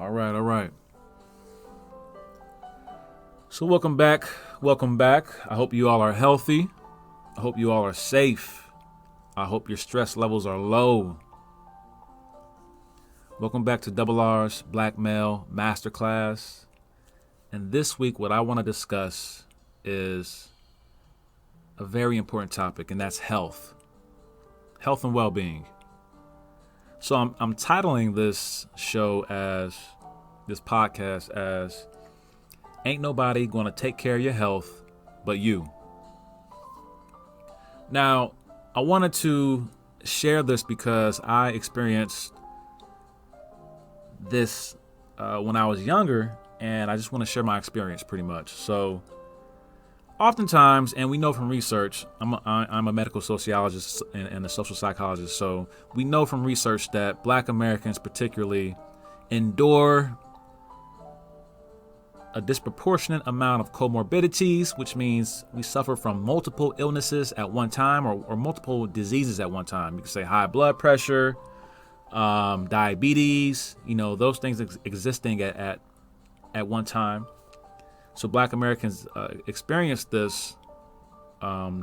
All right, all right. So welcome back. Welcome back. I hope you all are healthy. I hope you all are safe. I hope your stress levels are low. Welcome back to Double R's Black Male Masterclass. And this week, what I want to discuss is a very important topic, and that's health. Health and well-being. So I'm titling this podcast as Ain't Nobody Gonna Take Care of Your Health But You. Now, I wanted to share this because I experienced this when I was younger, and I just want to share my experience pretty much. So oftentimes, and we know from research, I'm a medical sociologist and a social psychologist, so we know from research that Black Americans particularly endure a disproportionate amount of comorbidities, which means we suffer from multiple illnesses at one time or multiple diseases at one time. You can say high blood pressure, diabetes, those things existing at one time. So Black Americans experience this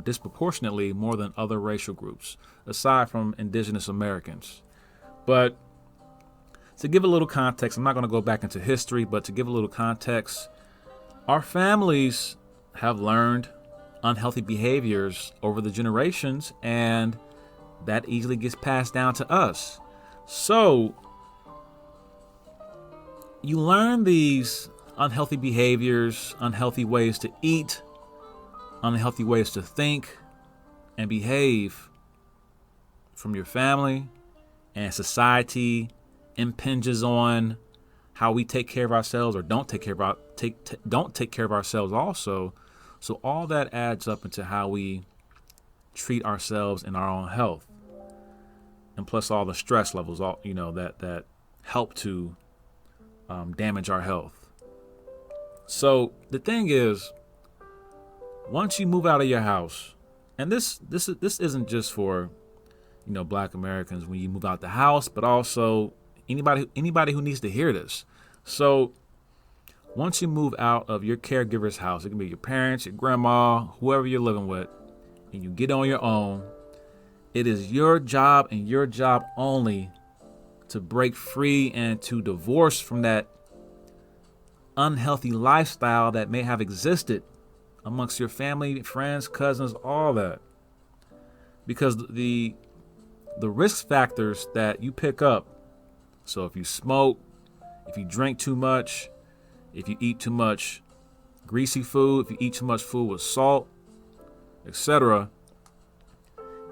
disproportionately more than other racial groups, aside from indigenous Americans. But to give a little context, I'm not going to go back into history, but to give a little context, our families have learned unhealthy behaviors over the generations, and that easily gets passed down to us. So you learn these unhealthy behaviors, unhealthy ways to eat, unhealthy ways to think and behave from your family, and society impinges on how we take care of ourselves or don't take care of ourselves also. So all that adds up into how we treat ourselves and our own health, and plus all the stress levels, that help to damage our health. So the thing is, once you move out of your house, and this isn't just for Black Americans when you move out the house, but also anybody who needs to hear this. So once you move out of your caregiver's house, it can be your parents, your grandma, whoever you're living with, and you get on your own, it is your job and your job only to break free and to divorce from that unhealthy lifestyle that may have existed amongst your family, friends, cousins, all that. Because the risk factors that you pick up, so if you smoke, if you drink too much, if you eat too much greasy food, if you eat too much food with salt, etc.,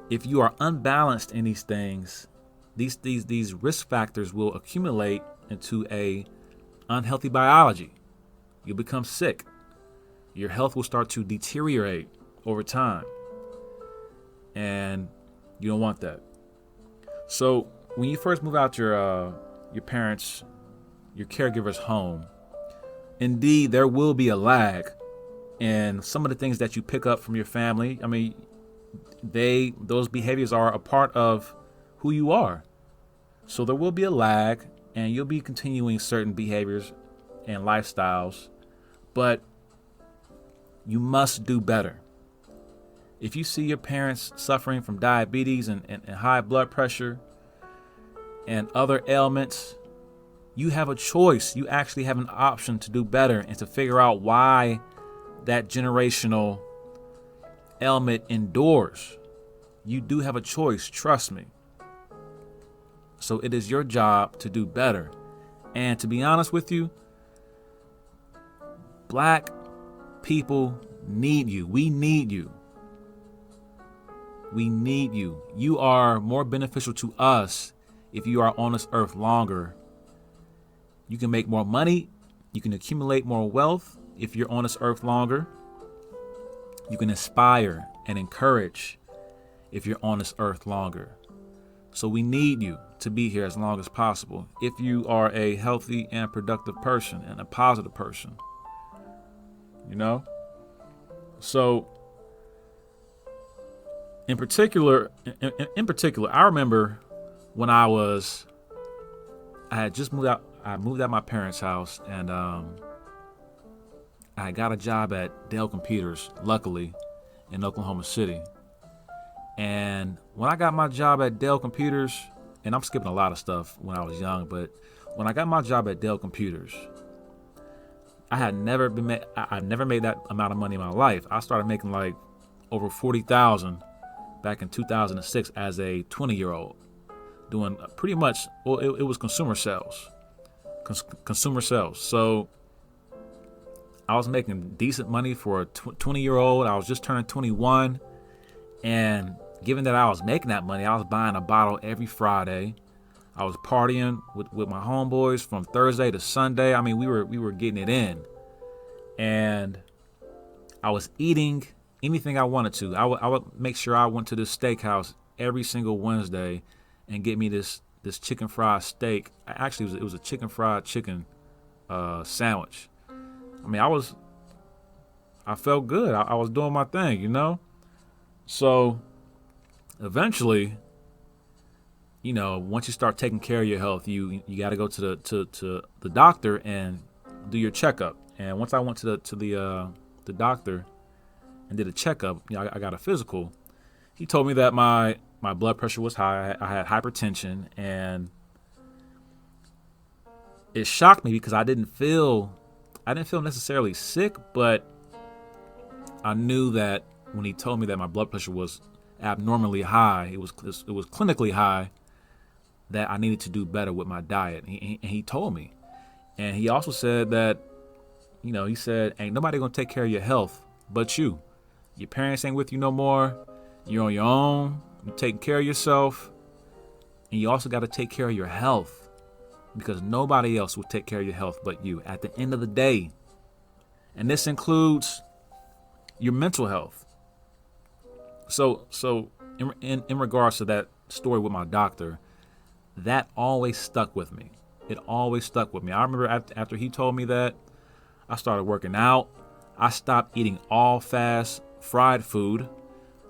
if you are unbalanced in these things, these risk factors will accumulate into a unhealthy biology. You'll become sick. Your health will start to deteriorate over time. And you don't want that. So when you first move out your parents, your caregiver's home, indeed there will be a lag in some of the things that you pick up from your family. I mean, those behaviors are a part of who you are. So there will be a lag, and you'll be continuing certain behaviors and lifestyles, but you must do better. If you see your parents suffering from diabetes and high blood pressure and other ailments, you have a choice. You actually have an option to do better and to figure out why that generational ailment endures. You do have a choice, trust me. So it is your job to do better. And to be honest with you, Black people need you. We need you. We need you. You are more beneficial to us if you are on this earth longer. You can make more money. You can accumulate more wealth if you're on this earth longer. You can inspire and encourage if you're on this earth longer. So we need you to be here as long as possible if you are a healthy and productive person and a positive person. So in particular, I remember when I had just moved out I moved out my parents' house, and I got a job at Dell Computers, luckily, in Oklahoma City. And when I got my job at Dell Computers, and I'm skipping a lot of stuff when I was young, but when I got my job at Dell Computers, I never made that amount of money in my life. I started making like over 40,000 back in 2006 as a 20-year-old, doing pretty much, well, it was consumer sales. Consumer sales. So I was making decent money for a 20-year-old. I was just turning 21. And given that I was making that money, I was buying a bottle every Friday. I was partying with my homeboys from Thursday to Sunday. I mean, we were getting it in. And I was eating anything I wanted to. I would make sure I went to this steakhouse every single Wednesday and get me this chicken fried steak. Actually, it was a chicken fried chicken sandwich. I mean, I felt good. I was doing my thing, you know? So eventually, you know, once you start taking care of your health, you got to go to the doctor and do your checkup. And once I went to the doctor and did a checkup, you know, I got a physical. He told me that my blood pressure was high. I had hypertension, and it shocked me because I didn't feel necessarily sick, but I knew that when he told me that my blood pressure was abnormally high, it was clinically high, that I needed to do better with my diet. He told me. And he also said that, you know, he said, ain't nobody gonna take care of your health but you. Your parents ain't with you no more. You're on your own. You're taking care of yourself. And you also got to take care of your health, because nobody else will take care of your health but you at the end of the day. And this includes your mental health. So in regards to that story with my doctor, that always stuck with me. It always stuck with me. I remember after he told me that, I started working out. I stopped eating all fast fried food.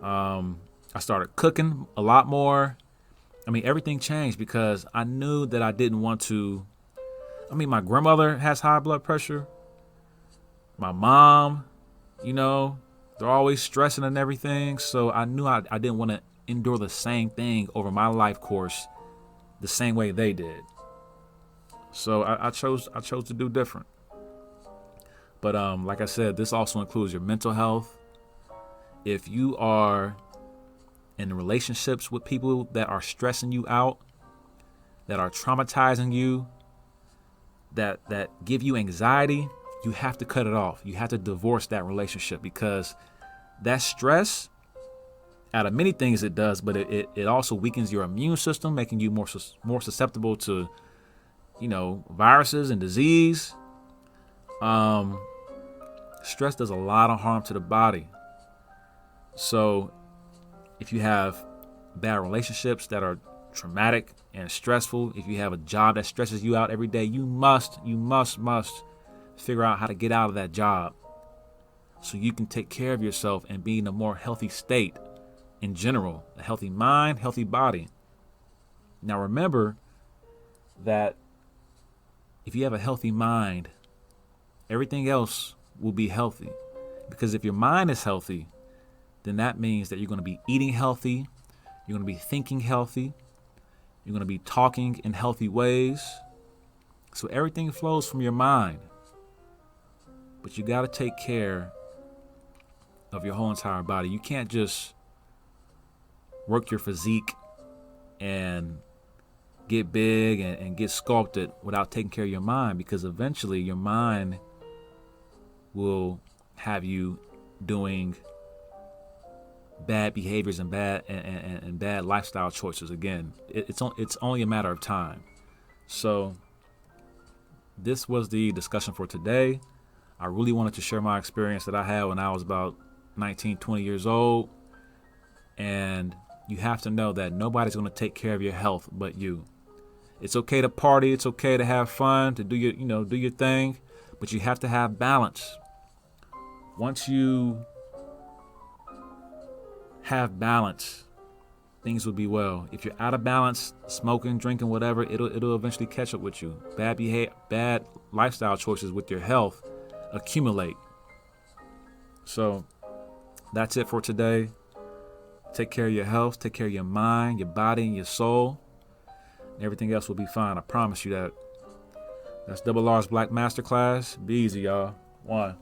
I started cooking a lot more. I mean, everything changed because I knew that I didn't want to. I mean, my grandmother has high blood pressure. My mom, you know, they're always stressing and everything. So I knew I didn't want to endure the same thing over my life course the same way they did. So I chose to do different. But like I said, this also includes your mental health. If you are in relationships with people that are stressing you out, that are traumatizing you, that give you anxiety, you have to cut it off. You have to divorce that relationship, because that stress, out of many things it does, but it also weakens your immune system, making you more susceptible to, you know, viruses and disease. Stress does a lot of harm to the body. So if you have bad relationships that are traumatic and stressful, if you have a job that stresses you out every day, you must figure out how to get out of that job so you can take care of yourself and be in a more healthy state in general, a healthy mind, healthy body. Now remember that if you have a healthy mind, everything else will be healthy. Because if your mind is healthy, then that means that you're going to be eating healthy, you're going to be thinking healthy, you're going to be talking in healthy ways. So everything flows from your mind. But you got to take care of your whole entire body. You can't just work your physique and get big and get sculpted without taking care of your mind, because eventually your mind will have you doing bad behaviors and bad lifestyle choices. Again, it's only a matter of time. So this was the discussion for today. I really wanted to share my experience that I had when I was about 19, 20 years old. And you have to know that nobody's going to take care of your health but you. It's okay to party. It's okay to have fun, to do your thing, but you have to have balance. Once you have balance, things will be well. If you're out of balance, smoking, drinking, whatever, it'll eventually catch up with you. Bad lifestyle choices with your health accumulate. So that's it for today. Take care of your health, take care of your mind, your body, and your soul. Everything else will be fine. I promise you that. That's Double R's Black Masterclass. Be easy, y'all. 1.